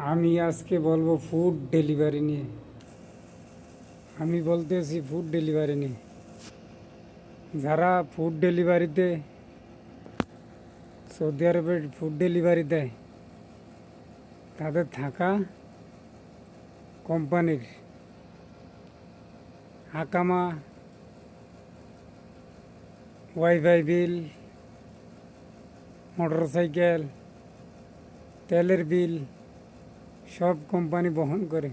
আমি আজকে বলবো ফুড ডেলিভারি নিয়ে। আমি বলতেছি ফুড ডেলিভারি নিয়ে। যারা ফুড ডেলিভারিতে সৌদি আরবে ফুড ডেলিভারি দেয়, তাদের থাকা কোম্পানির আকামা, ওয়াইফাই বিল, মোটরসাইকেল, তেলের বিল সব কোম্পানি বহন করে।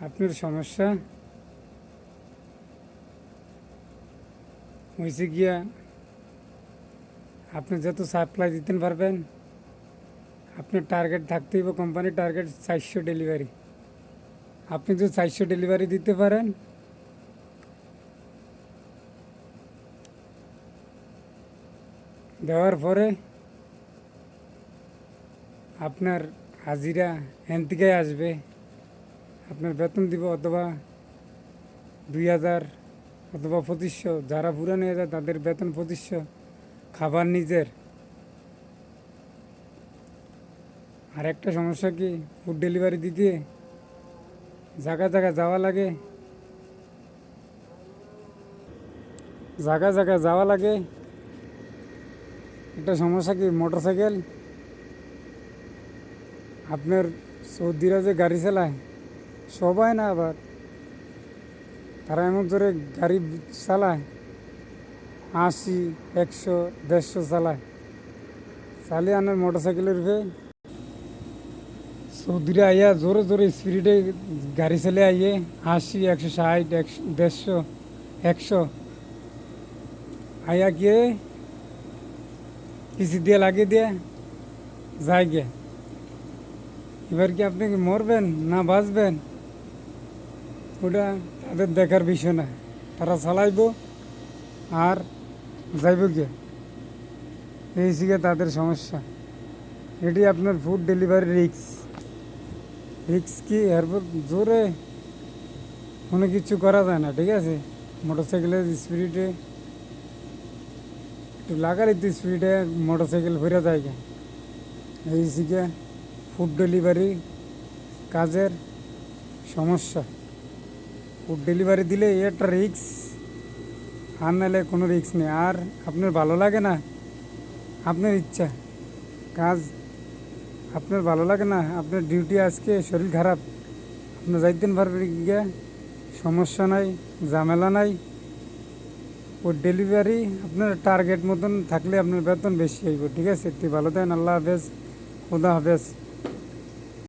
আপনার সমস্যা হয়েছে গিয়া, আপনি যত সাপ্লাই দিতে পারবেন, আপনার টার্গেট থাকতেই হবে। কোম্পানির টার্গেট 400 ডেলিভারি। আপনি যদি 400 ডেলিভারি দিতে পারেন, দেওয়ার পরে আপনার হাজিরা এন থেকে আসবে, আপনার বেতন দিব অথবা 2000 অথবা 2500। যারা পুরানো হয়ে যায় তাদের বেতন 2500, খাবার নিজের। আর একটা সমস্যা কি, ফুড ডেলিভারি দিতে জায়গা জায়গা যাওয়া লাগে, জায়গা জায়গা যাওয়া লাগে। একটা সমস্যা কি, মোটরসাইকেল আপনার সৌদিরা যে গাড়ি চালায়, সবাই না, আবার তারা এমন জোরে গাড়ি চালায়, 80, 100, 150 চালায়। চালিয়ে আনার মোটরসাইকেলের উপরে সৌদিরা আইয়া জোরে জোরে স্পিডে গাড়ি চালে আইয়ে 80, 160, 150, 100 আইয়া গিয়ে পিসি দিয়ে লাগিয়ে দিয়ে যায় গিয়ে। এবার কি আপনি কি মরবেন না বাঁচবেন, ওটা তাদের দেখার বিষয় না। তারা চালাইব আর যাইব গিয়ে, এই শিখে তাদের সমস্যা। এটি আপনার ফুড ডেলিভারি রিক্স। রিক্স কি, এরপর জোরে কোনো কিছু করা যায় না, ঠিক আছে। মোটরসাইকেলের স্পিডে একটু লাগালে তো স্পিডে মোটরসাইকেল ফিরে যায়। এই শিখে ফুড ডেলিভারি কাজের সমস্যা। ফুড ডেলিভারি দিলে একটা রিক্স, আর নাহলে কোনো রিক্স নেই। আর আপনার ভালো লাগে না, আপনার ইচ্ছা কাজ, আপনার ভালো লাগে না, আপনার ডিউটি আজকে শরীর খারাপ, আপনি যাইতেন পারবেন গিয়ে, সমস্যা নাই, ঝামেলা নাই। ওই ডেলিভারি আপনার টার্গেট মতন থাকলে আপনার বেতন বেশি হইব, ঠিক আছে। ভালো থাকেন, আল্লাহ হাফেজ, খুদা হাফেজ।